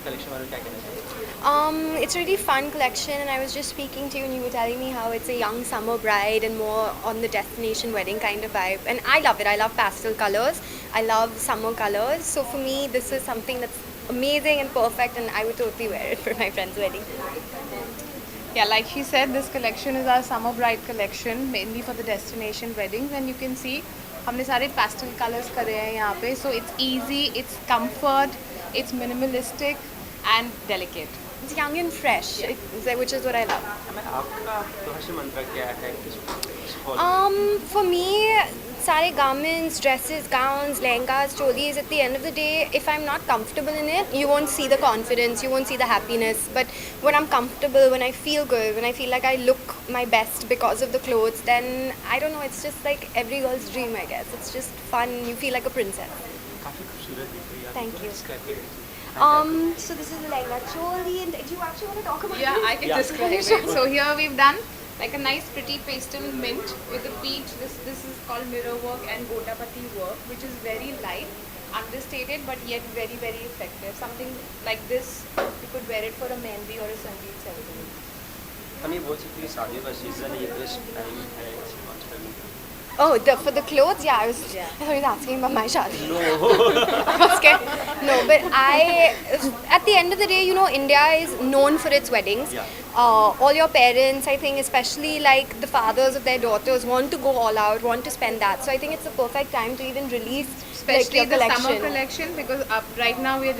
Collection वाले क्या कहना चाहिए? It's a really fun collection, and I was just speaking to you, and you were telling me how it's a young summer bride and more on the destination wedding kind of vibe. And I love it. I love pastel colors. I love summer colors. So for me, this is something that's amazing and perfect, and I would totally wear it for my friend's wedding. Yeah, like she said, this collection is our summer bride collection, mainly for the destination weddings. And you can see, हमने सारे pastel colors करे हैं यहाँ पे. So it's easy, it's comfort, it's minimalistic and delicate. It's young and fresh, which is what I love. मैं आपका fashion मंत्र क्या है? For me, सारे garments, dresses, gowns, lehengas, cholis, at the end of the day, if I'm not comfortable in it, you won't see the confidence, you won't see the happiness. But when I'm comfortable, when I feel good, when I feel like I look my best because of the clothes, then I don't know, it's just like every girl's dream, I guess. It's just fun, you feel like a princess. काफी खूबसूरत दिख रही है। Thank you. Describe करिए। So this is the lehenga choli, and do you actually want to talk about Yeah, it? I can describe it. So here we've done like a nice pretty pastel mint with a peach. This is called mirror work and gotapati work, which is very light, understated, but yet very very effective. Something like this, you could wear it for a mehndi or a sangeet ceremony. हम ये बोल सकते हैं शादियों का season है, ये best time है इसे लॉन्च करने का। Oh, for the clothes, yeah. I thought he was asking about my shadi. No. I was scared. No, but at the end of the day, you know, India is known for its weddings. Yeah. All your parents, I think, especially like the fathers of their daughters, want to go all out, want to spend that. So I think it's the perfect time to even release Especially like, your the collection. summer collection, because right now we've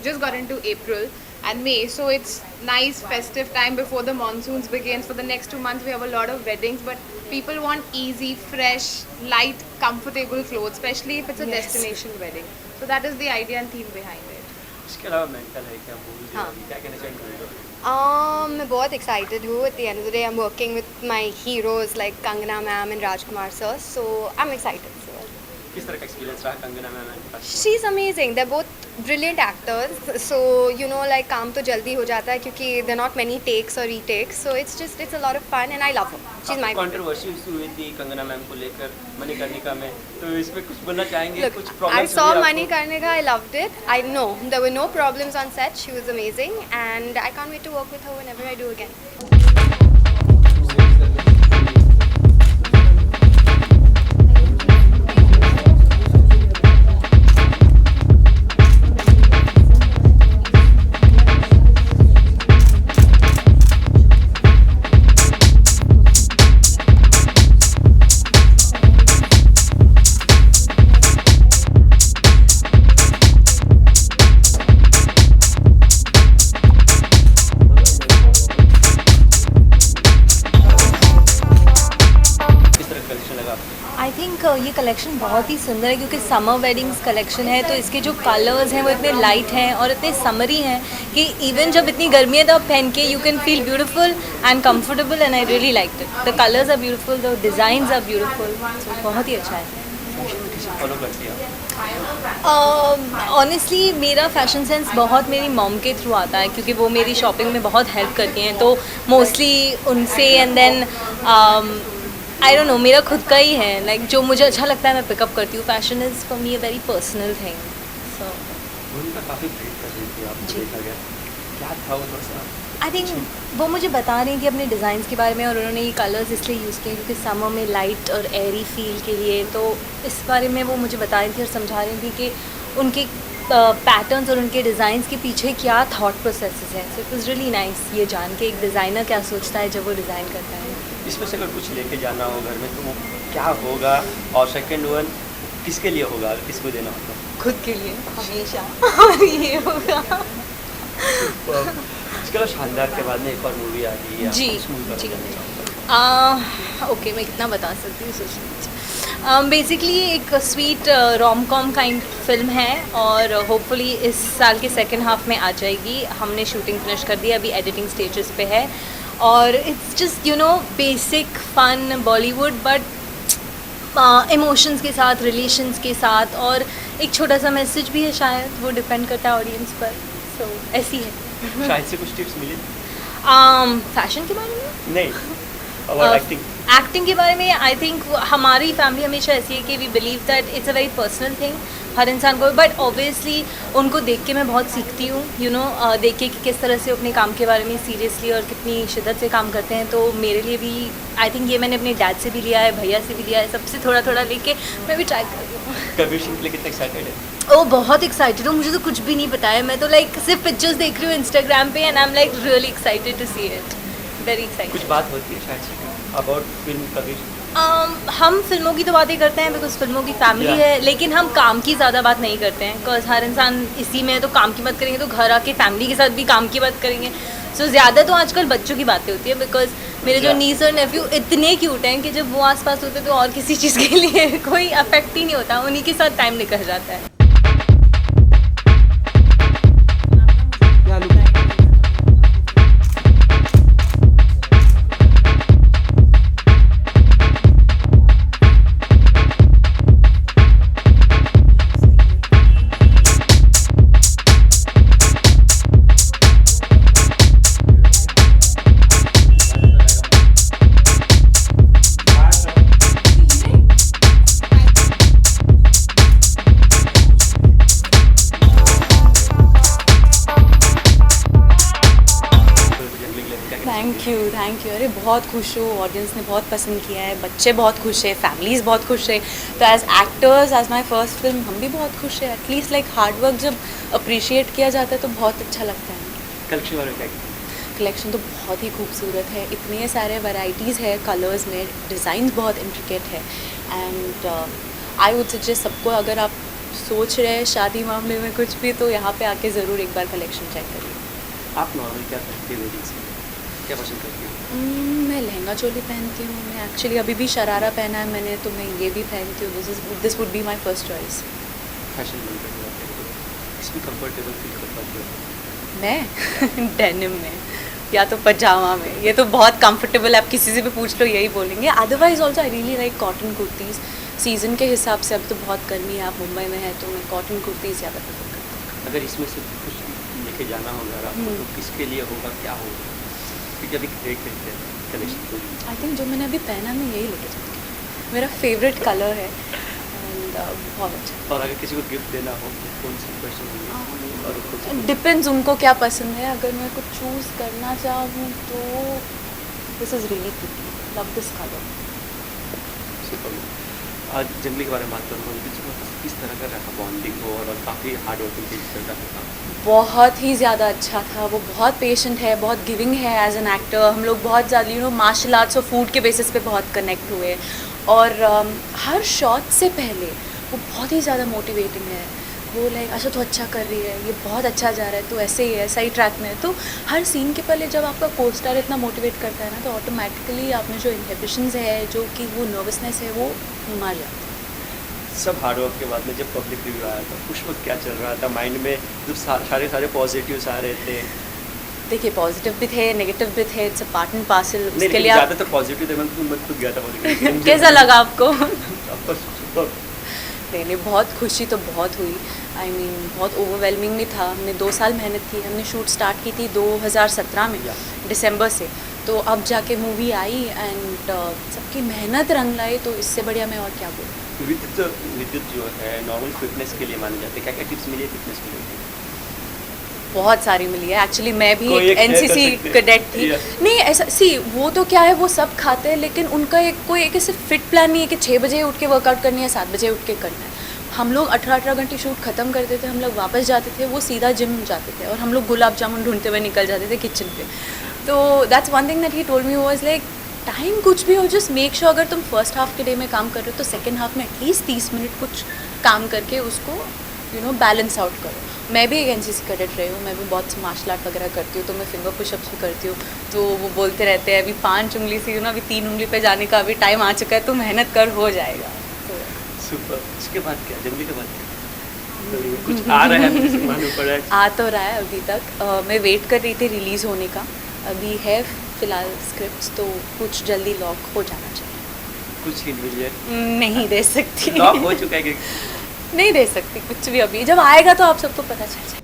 just got into April and May, so it's nice festive time before the monsoons begins. For the next 2 months we have a lot of weddings, but people want easy, fresh, light, comfortable clothes, especially if it's a destination wedding. So that is the idea and theme behind it. इसके अलावा mental है क्या movie हाँ. क्या कहना चाहेंगे? मैं बहुत excited हूँ. At the end of the day, I'm working with my heroes like Kangana ma'am and Rajkumar sir, so I'm excited. किस तरह का एक्सपीरियंस रहा कंगना मैम के पास? She's amazing. They're both brilliant actors. So you know, like काम तो जल्दी हो जाता है क्योंकि there are not many takes or retakes. So it's a lot of fun and I love her. She's my controversy हुई थी कंगना मैम को लेकर मणिकर्णिका में, तो इसमें कुछ बोलना चाहेंगे? Look, कुछ I problems saw Manikarnika. I loved it. I know there were no problems on set. She was amazing, and I can't wait to work with her whenever I do again. किस तरह collection लगा आपको? I think ये collection बहुत ही सुंदर है क्योंकि summer weddings collection है, तो इसके जो कलर्स हैं वो इतने लाइट हैं और इतने समरी हैं कि इवन जब इतनी गर्मी है तो आप पहन के you can feel beautiful and comfortable, and I really like it. The colours are beautiful, the designs are beautiful, so बहुत ही अच्छा है. किसे फॉलो करती है? ऑनेस्टली मेरा फैशन सेंस बहुत मेरी मॉम के थ्रू आता है क्योंकि वो मेरी शॉपिंग में बहुत हेल्प करती हैं, तो मोस्टली उनसे. And then I don't know, मेरा खुद का ही है, लाइक जो मुझे अच्छा लगता है मैं पिकअप करती हूँ. Fashion is for me a very personal thing. So उनका काफ़ी प्रेम कर रही थी, आपको देखा गया, क्या था वो थोड़ा सा? आई थिंक वो मुझे बता रही थी अपने डिज़ाइंस के बारे में, और उन्होंने ये कलर्स इसलिए यूज़ किए क्योंकि समर में लाइट और एयरी फील के लिए. तो इस बारे में वो मुझे बता रही थी और समझा रही थी कि उनके पैटर्न्स और उनके डिज़ाइंस के पीछे क्या थॉट प्रोसेसेस हैं. So it was really nice ये जान के एक डिज़ाइनर क्या सोचता है जब वो डिज़ाइन करता है. इसमें से अगर कुछ लेके जाना हो घर में तो वो क्या होगा, और सेकंड वन किसके लिए होगा, किसको देना होगा? खुद के लिए हमेशा ये होगा. इसके अलावा शानदार के बाद में एक और मूवी आ रही है, जी, उस मूवी पर जी. जानना चाहूँगा। ओके, मैं कितना बता सकती हूँ सोच लीजिए. बेसिकली एक sweet rom com kind film है और होपफुली इस साल के सेकेंड हाफ में आ जाएगी. हमने शूटिंग फिनिश कर दी, अभी एडिटिंग स्टेजेस पे है, और it's just you know basic fun Bollywood but emotions के साथ, रिलेशंस के साथ, और एक छोटा सा मैसेज भी है शायद, वो डिपेंड करता है ऑडियंस पर. सो ऐसी है. शायद से कुछ टिप्स मिले? फैशन के बारे में नहीं, और एक्टिंग. एक्टिंग के बारे में आई थिंक हमारी फैमिली हमेशा ऐसी है कि we believe that it's a very personal thing. हर इंसान को, बट ऑब्वियसली उनको देख के मैं बहुत सीखती हूँ, यू नो, देख के कि किस तरह से अपने काम के बारे में सीरियसली और कितनी शिद्दत से काम करते हैं। तो मेरे लिए भी आई थिंक ये मैंने अपने डैड से भी लिया है, भैया से भी लिया है, सबसे थोड़ा थोड़ा लेके मैं भी ट्राई कर रही हूँ। कबीर सिंह के लिए कितना एक्साइटेड है? ओ बहुत एक्साइटेड हूँ, मुझे तो कुछ भी नहीं पता है, मैं तो लाइक सिर्फ पिक्चर्स देख रही हूँ इंस्टाग्राम पे and I am like really excited to see it, very excited. कुछ बात होती है शायद से अबाउट फिल्म कबीर? हम फिल्मों की तो बातें करते हैं बिकॉज फिल्मों की फैमिली Yeah. है, लेकिन हम काम की ज़्यादा बात नहीं करते हैं बिकॉज हर इंसान इसी में है, तो काम की बात करेंगे तो घर आके फैमिली के साथ भी काम की बात करेंगे। सो ज़्यादा तो आजकल बच्चों की बातें होती है बिकॉज मेरे जो Yeah. नीस और नेफ्यू इतने क्यूट हैं कि जब वो आसपास होते हैं तो और किसी चीज़ के लिए कोई अफेक्ट ही नहीं होता, उन्हीं के साथ टाइम निकल जाता है। Thank you. अरे बहुत खुश हूँ, ऑडियंस ने बहुत पसंद किया है, बच्चे बहुत खुश है, फैमिलीज़ बहुत खुश है, तो as actors as my first film हम भी बहुत खुश है। एटलीस्ट लाइक हार्ड वर्क जब अप्रिशिएट किया जाता है तो बहुत अच्छा लगता है। कलेक्शन वाले क्या? कलेक्शन तो बहुत ही खूबसूरत है, इतने सारे वैरायटीज़ है कलर्स में, डिज़ाइन बहुत इंट्रिकेट है एंड आई वुड सजेस्ट सबको, अगर आप सोच रहे हैं शादी मामले में कुछ भी, तो यहाँ पे आके ज़रूर एक बार कलेक्शन चेक करिए। आप नॉर्मल क्या पहनती है वेडिंग्स में, क्या पसंद करती हो? मैं लहंगा चोली पहनती हूँ, मैं एक्चुअली अभी भी शरारा पहना है मैंने, तो मैं ये भी पहनती हूँ। This would be my first choice. Fashion बन कर इसमें कंफर्टेबल फील कर पाती हो? मैं डेनिम में या तो पजामा में, ये तो बहुत कंफर्टेबल है, आप किसी से भी पूछ लो यही बोलेंगे। Otherwise also I really like cotton kurtis. Season के हिसाब से अब तो बहुत गर्मी है, आप मुंबई में है, तो मैं कॉटन कुर्तीज़ ज़्यादा पसंद करती हूँ। अगर इसमें से कुछ लेके जाना होगा आपको तो किसके लिए होगा, क्या होगा? क्योंकि अभी देख रहे हैं कलेक्शन। आई थिंक जो मैंने अभी पहना मैं यही लेके जाती हूँ, मेरा फेवरेट कलर है एंड बहुत अच्छा। और अगर किसी को गिफ्ट देना हो तो कौन सी क्वेश्चन होगी? और डिपेंड्स उनको क्या पसंद है। अगर मैं कुछ चूज़ करना चाहूँ तो this is really pretty, love this colour. आज जंगली के बारे में बात करूँगा, किस तरह का रहा बॉन्डिंग हो और काफ़ी हार्ड वर्किंग चल रहा था? बहुत ही ज़्यादा अच्छा था, वो बहुत पेशेंट है, बहुत गिविंग है एज एन एक्टर। हम लोग बहुत ज़्यादा मार्शल आर्ट्स और फूड के बेसिस पे बहुत कनेक्ट हुए और हर शॉट से पहले वो बहुत ही ज़्यादा मोटिवेटिंग है। वो लाइक अच्छा तो अच्छा कर रही है, ये बहुत अच्छा जा रहा है, तो ऐसे ही है, सही ट्रैक में है। तो हर सीन के पहले जब आपका को स्टार इतना मोटिवेट करता है ना, तो ऑटोमेटिकली आप में जो इनहिबिशंस है, जो कि वो नर्वसनेस है, वो मार जाती है। सब हार्ड वर्क के बाद में जब पब्लिक रिव्यू आया था उस वक्त क्या चल रहा था माइंड में, जब सारे पॉजिटिव्स आ रहे थे? देखिए पॉजिटिव भी थे, नेगेटिव भी थे, it's a part and parcel. उसके लिए ज़्यादातर पॉजिटिव थे, मैं खुद गया था पॉजिटिव। कैसा लगा आपको? सुपर। नहीं, बहुत खुशी तो बहुत हुई। आई मीन बहुत ओवरवेलमिंग भी था। हमने 2 साल मेहनत की, हमने शूट स्टार्ट की थी 2017 में दिसंबर से, तो अब जाके मूवी आई एंड सबकी मेहनत रंग लाई, तो इससे बढ़िया मैं और क्या बोलूँ। विद्युत जो है नॉर्मल फिटनेस के लिए माने जाते हैं, क्या क्या टिप्स मिली है फिटनेस के लिए? बहुत सारी मिली है एक्चुअली। मैं भी कोई एक एक NCC है कैडेट थी। नहीं ऐसा वो तो क्या है, वो सब खाते हैं, लेकिन उनका कोई एक ऐसे फिट प्लान नहीं है कि 6 बजे उठ के वर्कआउट करनी है, 7 बजे उठ के करना है। हम लोग 18 घंटे शूट ख़त्म करते थे, हम लोग वापस जाते थे, वो सीधा जिम जाते थे और हम लोग गुलाब जामुन ढूंढते हुए निकल जाते थे किचन पे। तो that's one thing that he told me, was like time कुछ भी हो, जस्ट मेक श्योर अगर तुम फर्स्ट हाफ के डे में काम कर रहे हो तो सेकेंड हाफ में एटलीस्ट 30 मिनट कुछ काम करके उसको बैलेंस आउट करो। मैं भी एक NCC कैडेट रही हूँ, मैं भी बहुत मार्शल आर्ट वगैरह करती हूँ, तो मैं फिंगर पुशअप्स भी करती हूँ। तो वो बोलते रहते हैं अभी 5 उंगली से अभी 3 उंगली पे जाने का अभी टाइम आ चुका है, तो मेहनत कर, हो जाएगा। तो सुपर। उसके बाद क्या, जंगली के बाद क्या? कुछ आ रहा है, मालूम पड़ा है? आ तो रहा है अभी तक। मैं वेट कर रही थी रिलीज़ होने का, अभी है फ़िलहाल स्क्रिप्ट्स, तो कुछ जल्दी लॉक हो जाना चाहिए। कुछ हिंट मिली है? नहीं दे सकती। लॉक हो चुका है कि नहीं दे सकती कुछ भी, अभी जब आएगा तो आप सबको पता चल जाएगा।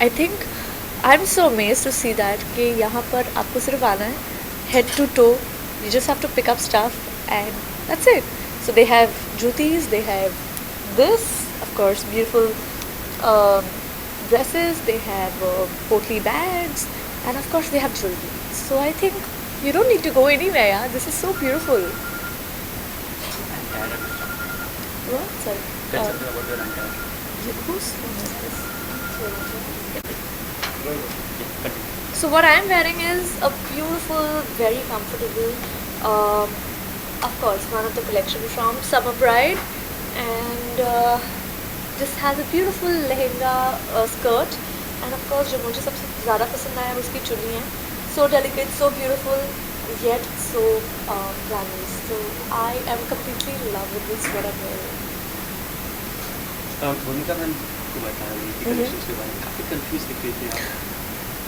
I think I am so amazed to see that कि यहाँ पर आपको सिर्फ आना है head to toe, you just have to pick up stuff and that's it. So they have jutis, they have this, of course, beautiful dresses, they have portly bags, and of course they have jewelry. So I think you don't need to go anywhere, yeah. This is so beautiful. And dad, What? Sorry. tell something about your entire. Whose phone is this? Yeah, continue. So what I'm wearing is a beautiful, very comfortable, of course, one of the collection from Summer Bride, and this has a beautiful lehenga skirt, and of course जो मुझे सबसे ज़्यादा पसंद आया उसकी चुन्नी है. So delicate, so beautiful, yet so glamorous. So I am completely in love with this what I'm wearing. भूमिका मैम को बता रही थी कलेक्शंस के बारे में, काफ़ी कंफ्यूज दिख रही थी आप.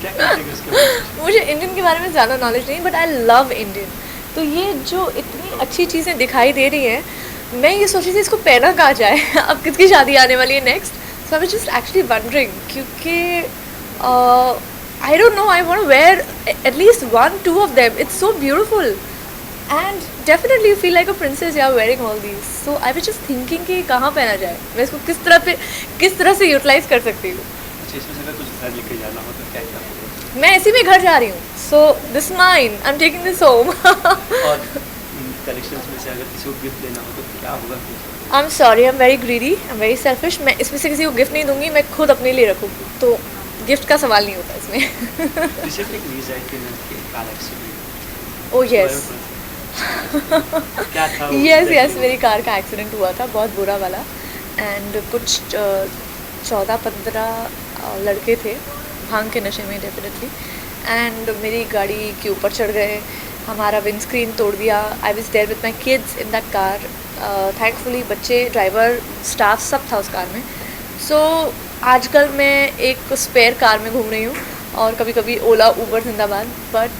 क्या कहेंगे उसके बारे में? मुझे इंडियन के बारे में ज़्यादा नॉलेज नहीं, बट आई लव इंडियन. तो ये जो इतनी अच्छी चीज़ें दिखाई दे रही हैं, मैं ये सोच रही थी इसको पहना कहाँ जाए. अब किसकी शादी आने वाली है next. So I was just actually wondering, क्योंकि I don't know, I want to wear at least 1-2 of them. It's so beautiful and definitely you feel like a princess या wearing all these. So I was just thinking कि कहाँ पहना जाए, मैं इसको किस तरह से यूटिलाइज कर सकती हूँ. अच्छा, इसमें से अगर कुछ घर लेके जाना हो तो क्या क्या होगा? मैं इसी में घर जा रही हूँ. So this mine, I am taking this home. और कलेक्शंस में से अगर किसी को गिफ्ट देना हो तो क्या होगा? I am sorry, I am very greedy, I am very selfish. मैं इसमें से किसी को गिफ्ट नहीं दूंगी, मैं खुद अपने लिए रखूँगी. तो गिफ्ट का सवाल नहीं होता इसमें. रिसेंटली न्यूज़ आई थी कि कार एक्सीडेंट. ओ यस, क्या था? यस यस, मेरी कार का एक्सीडेंट हुआ था, बहुत बुरा वाला. एंड कुछ 14-15 लड़के थे भांग के नशे में डेफिनेटली, एंड मेरी गाड़ी के ऊपर चढ़ गए, हमारा विंड स्क्रीन तोड़ दिया. I was there with my kids in that car. Thankfully बच्चे, ड्राइवर, स्टाफ सब था उस कार में. सो आजकल मैं एक स्पेयर कार में घूम रही हूँ और कभी कभी ओला ऊबर जिंदाबाद. बट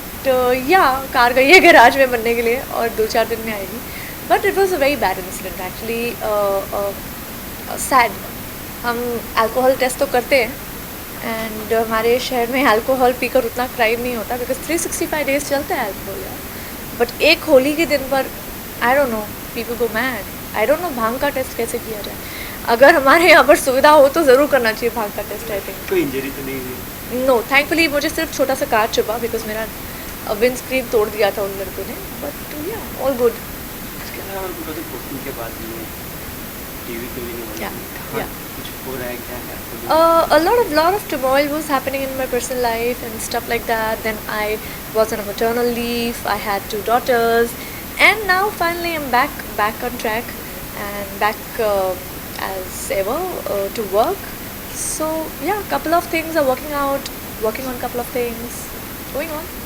या कार गई है गैराज में बनने के लिए और 2-4 दिन में आएगी. But it was a very bad incident actually, sad. हम अल्कोहल टेस्ट तो करते हैं, एंड हमारे शहर में अल्कोहल पीकर उतना क्राइम नहीं होता, बिकॉज 365 डेज चलता है अल्कोहल यार. बट एक होली के दिन पर I don't know, people go mad. I don't know भांग का टेस्ट कैसे किया जाए. अगर हमारे यहाँ पर सुविधा हो तो ज़रूर करना चाहिए भांग का टेस्ट. आई थिंक कोई इंजरी तो नहीं हुई? नो, थैंकफुली मुझे सिर्फ छोटा सा काट चुपा, बिकॉज मेरा विंड स्क्रीन तोड़ दिया था उन लड़कों ने. बट या ऑल गुड. इसके अलावा उनको तो पोस्टिंग के बाद भी टीवी पे भी नहीं बना. Yeah, हाँ, yeah. कुछ हो रहा है क्या है आपको? A lot of turmoil was happening in my personal life and stuff like that. Then I was on a maternal leave. I had 2 daughters, and now finally I'm back on track and back as ever to work. So yeah, couple of things are working out. Working on couple of things. Going on.